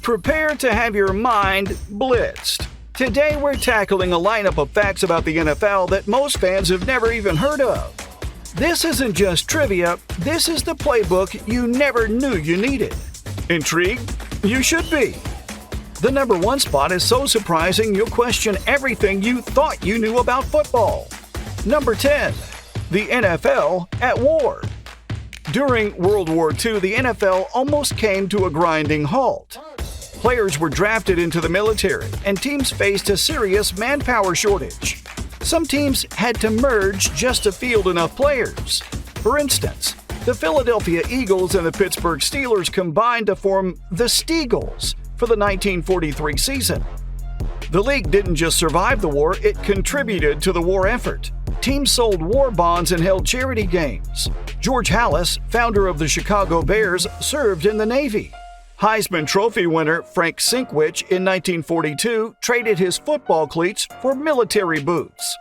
Prepare to have your mind blitzed. Today we're tackling a lineup of facts about the NFL that most fans have never even heard of. This isn't just trivia, this is the playbook you never knew you needed. Intrigued? You should be. The number one spot is so surprising you'll question everything you thought you knew about football. Number 10. The NFL at war. During World War II, the NFL almost came to a grinding halt. Players were drafted into the military, and teams faced a serious manpower shortage. Some teams had to merge just to field enough players. For instance, the Philadelphia Eagles and the Pittsburgh Steelers combined to form the Steagles for the 1943 season. The league didn't just survive the war, it contributed to the war effort. Teams sold war bonds and held charity games. George Halas, founder of the Chicago Bears, served in the Navy. Heisman Trophy winner Frank Sinkwich in 1942 traded his football cleats for military boots.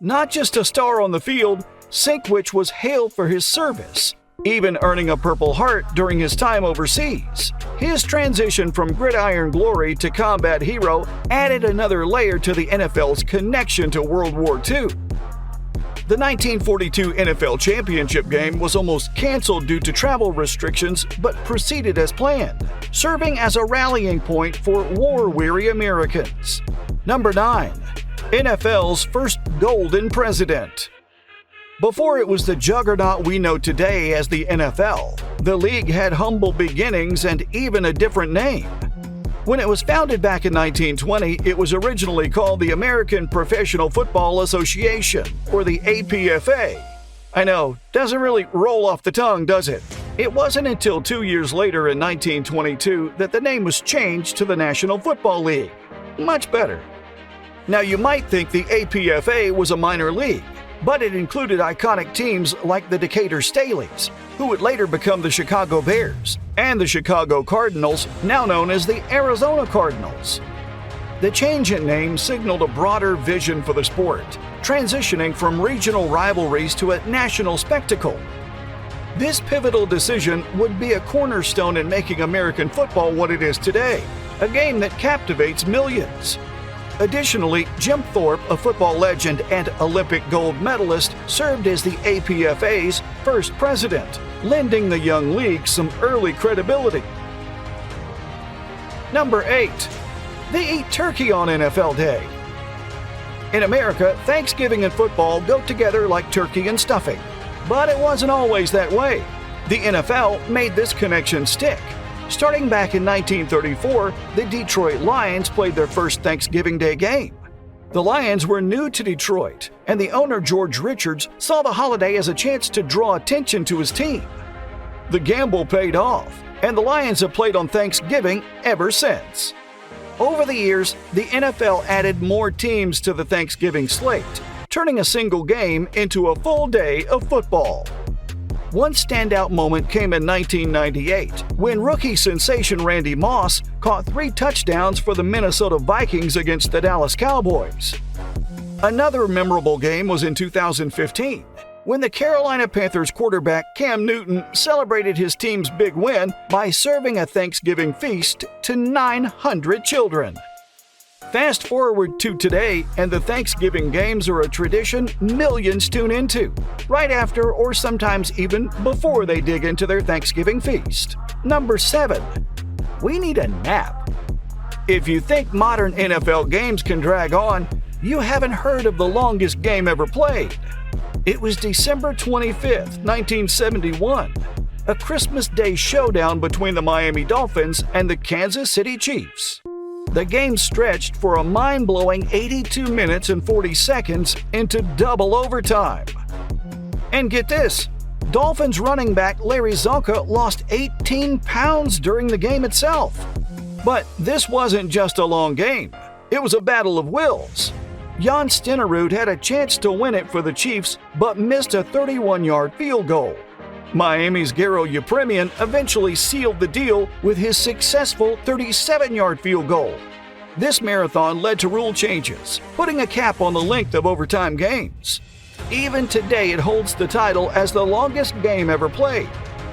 Not just a star on the field, Sinkwich was hailed for his service, even earning a Purple Heart during his time overseas. His transition from gridiron glory to combat hero added another layer to the NFL's connection to World War II. The 1942 NFL Championship game was almost canceled due to travel restrictions, but proceeded as planned, serving as a rallying point for war-weary Americans. Number 9. NFL's first golden president. Before it was the juggernaut we know today as the NFL, the league had humble beginnings and even a different name. When it was founded back in 1920, it was originally called the American Professional Football Association, or the APFA. I know, doesn't really roll off the tongue, does it? It wasn't until 2 years later in 1922 that the name was changed to the National Football League. Much better. Now you might think the APFA was a minor league, but it included iconic teams like the Decatur Staleys, who would later become the Chicago Bears, and the Chicago Cardinals, now known as the Arizona Cardinals. The change in name signaled a broader vision for the sport, transitioning from regional rivalries to a national spectacle. This pivotal decision would be a cornerstone in making American football what it is today, a game that captivates millions. Additionally, Jim Thorpe, a football legend and Olympic gold medalist, served as the APFA's first president, lending the young league some early credibility. Number 8. They eat turkey on NFL Day. In America, Thanksgiving and football go together like turkey and stuffing. But it wasn't always that way. The NFL made this connection stick. Starting back in 1934, the Detroit Lions played their first Thanksgiving Day game. The Lions were new to Detroit, and the owner George Richards saw the holiday as a chance to draw attention to his team. The gamble paid off, and the Lions have played on Thanksgiving ever since. Over the years, the NFL added more teams to the Thanksgiving slate, turning a single game into a full day of football. One standout moment came in 1998, when rookie sensation Randy Moss caught 3 touchdowns for the Minnesota Vikings against the Dallas Cowboys. Another memorable game was in 2015, when the Carolina Panthers quarterback Cam Newton celebrated his team's big win by serving a Thanksgiving feast to 900 children. Fast forward to today, and the Thanksgiving games are a tradition millions tune into, right after or sometimes even before they dig into their Thanksgiving feast. Number 7. We need a nap. If you think modern NFL games can drag on, you haven't heard of the longest game ever played. It was December 25th, 1971, a Christmas Day showdown between the Miami Dolphins and the Kansas City Chiefs. The game stretched for a mind-blowing 82 minutes and 40 seconds into double overtime. And get this, Dolphins running back Larry Zonka lost 18 pounds during the game itself. But this wasn't just a long game, it was a battle of wills. Jan Stenerud had a chance to win it for the Chiefs, but missed a 31-yard field goal. Miami's Garo Yepremian eventually sealed the deal with his successful 37-yard field goal. This marathon led to rule changes, putting a cap on the length of overtime games. Even today, it holds the title as the longest game ever played.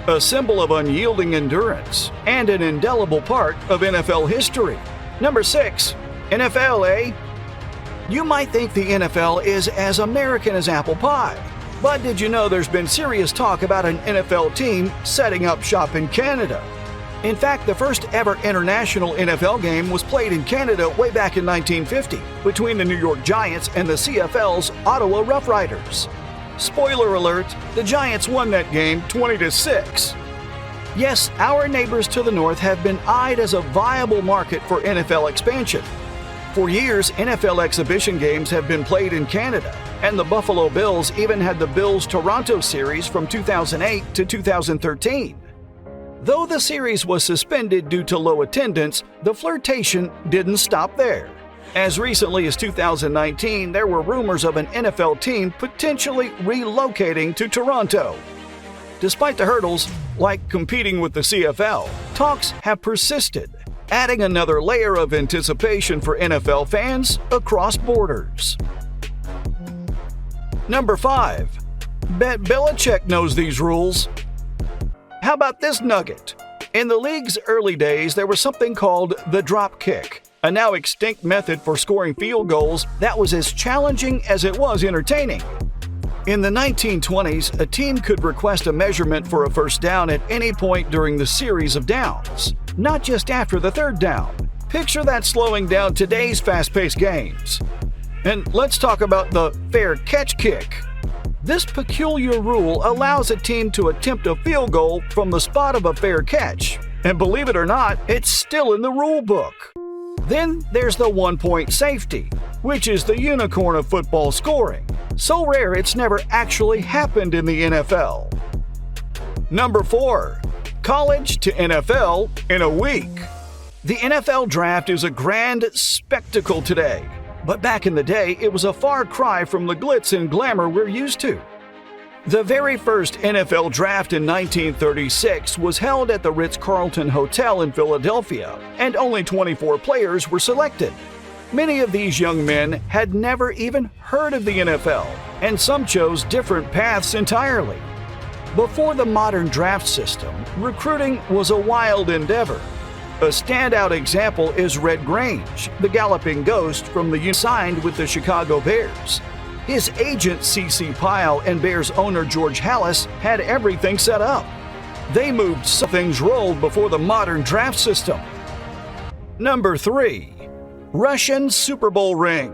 a symbol of unyielding endurance, and an indelible part of NFL history. Number 6. NFL, eh? You might think the NFL is as American as apple pie, but did you know there's been serious talk about an NFL team setting up shop in Canada? In fact, the first ever international NFL game was played in Canada way back in 1950 between the New York Giants and the CFL's Ottawa Rough Riders. Spoiler alert, the Giants won that game 20-6. Yes, our neighbors to the north have been eyed as a viable market for NFL expansion. For years, NFL exhibition games have been played in Canada, and the Buffalo Bills even had the Bills-Toronto series from 2008 to 2013. Though the series was suspended due to low attendance, the flirtation didn't stop there. As recently as 2019, there were rumors of an NFL team potentially relocating to Toronto. Despite the hurdles, like competing with the CFL, talks have persisted, adding another layer of anticipation for NFL fans across borders. Number 5. Bet Belichick knows these rules. How about this nugget? In the league's early days, there was something called the drop kick, a now extinct method for scoring field goals that was as challenging as it was entertaining. In the 1920s, a team could request a measurement for a first down at any point during the series of downs, not just after the third down. Picture that slowing down today's fast-paced games. And let's talk about the fair catch kick. This peculiar rule allows a team to attempt a field goal from the spot of a fair catch, and believe it or not, it's still in the rule book. Then there's the one-point safety, which is the unicorn of football scoring. So rare it's never actually happened in the NFL. Number 4. College to NFL in a week. The NFL draft is a grand spectacle today, but back in the day it was a far cry from the glitz and glamour we're used to. The very first NFL draft in 1936 was held at the Ritz-Carlton Hotel in Philadelphia, and only 24 players were selected. Many of these young men had never even heard of the NFL, and some chose different paths entirely. Before the modern draft system, recruiting was a wild endeavor. A standout example is Red Grange, the galloping ghost from the signed with the Chicago Bears. His agent C.C. Pyle and Bears owner George Halas had everything set up. They moved so things rolled before the modern draft system. Number 3. Russian Super Bowl ring.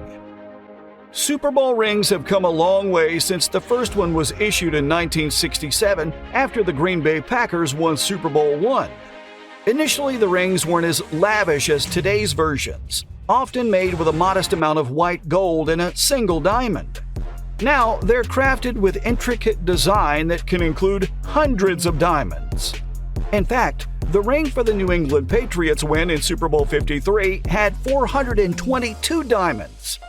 Super Bowl rings have come a long way since the first one was issued in 1967 after the Green Bay Packers won Super Bowl I. Initially, the rings weren't as lavish as today's versions, often made with a modest amount of white gold and a single diamond. Now, they're crafted with intricate design that can include hundreds of diamonds. In fact, the ring for the New England Patriots win in Super Bowl 53 had 422 diamonds.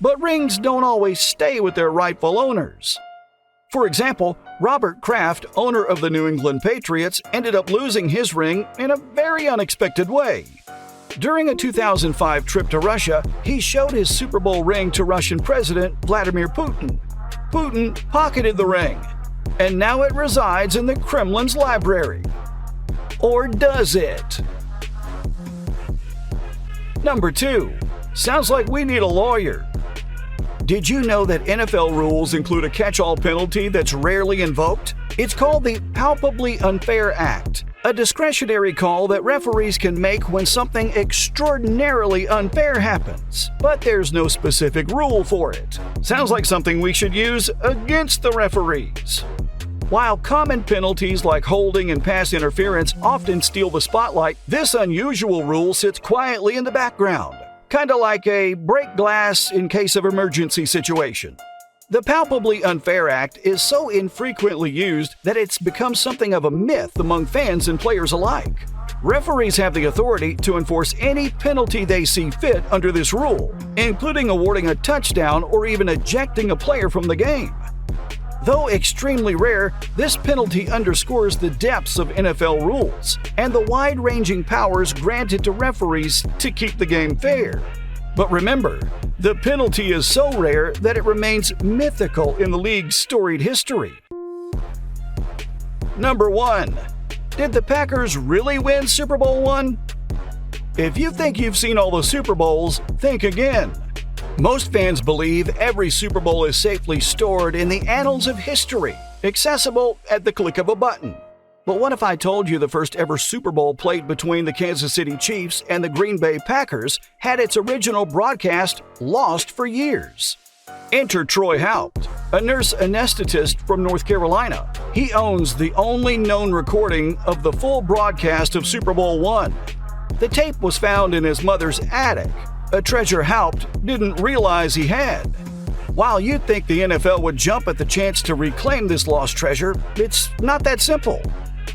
But rings don't always stay with their rightful owners. For example, Robert Kraft, owner of the New England Patriots, ended up losing his ring in a very unexpected way. During a 2005 trip to Russia, he showed his Super Bowl ring to Russian President Vladimir Putin. Putin pocketed the ring, and now it resides in the Kremlin's library. Or does it? Number 2. Sounds like we need a lawyer. Did you know that NFL rules include a catch-all penalty that's rarely invoked? It's called the Palpably Unfair Act, a discretionary call that referees can make when something extraordinarily unfair happens. But there's no specific rule for it. Sounds like something we should use against the referees. While common penalties like holding and pass interference often steal the spotlight, this unusual rule sits quietly in the background. Kinda like a break glass in case of emergency situation. The Palpably Unfair Act is so infrequently used that it's become something of a myth among fans and players alike. Referees have the authority to enforce any penalty they see fit under this rule, including awarding a touchdown or even ejecting a player from the game. Though extremely rare, this penalty underscores the depths of NFL rules and the wide-ranging powers granted to referees to keep the game fair. But remember, the penalty is so rare that it remains mythical in the league's storied history. Number 1. Did the Packers really win Super Bowl I? If you think you've seen all the Super Bowls, think again. Most fans believe every Super Bowl is safely stored in the annals of history, accessible at the click of a button. But what if I told you the first ever Super Bowl played between the Kansas City Chiefs and the Green Bay Packers had its original broadcast lost for years? Enter Troy Haupt, a nurse anesthetist from North Carolina. He owns the only known recording of the full broadcast of Super Bowl I. The tape was found in his mother's attic, a treasure Haupt didn't realize he had. While you'd think the NFL would jump at the chance to reclaim this lost treasure, it's not that simple.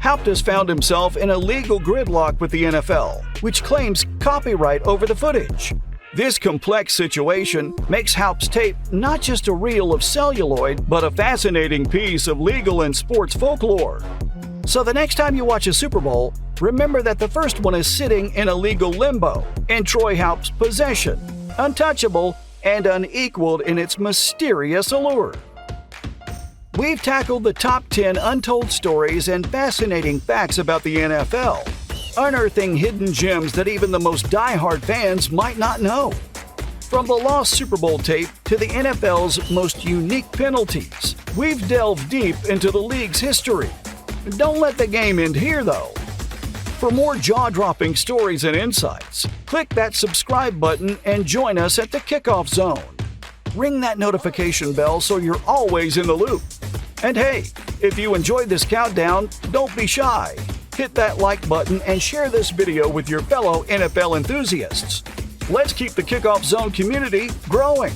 Haupt has found himself in a legal gridlock with the NFL, which claims copyright over the footage. This complex situation makes Haupt's tape not just a reel of celluloid, but a fascinating piece of legal and sports folklore. So the next time you watch a Super Bowl, remember that the first one is sitting in a legal limbo, in Troy Haupt's possession, untouchable and unequaled in its mysterious allure. We've tackled the top 10 untold stories and fascinating facts about the NFL, unearthing hidden gems that even the most die-hard fans might not know. From the lost Super Bowl tape to the NFL's most unique penalties, we've delved deep into the league's history. Don't let the game end here, though. For more jaw-dropping stories and insights, click that subscribe button and join us at the Kickoff Zone. Ring that notification bell so you're always in the loop. And hey, if you enjoyed this countdown, don't be shy. Hit that like button and share this video with your fellow NFL enthusiasts. Let's keep the Kickoff Zone community growing.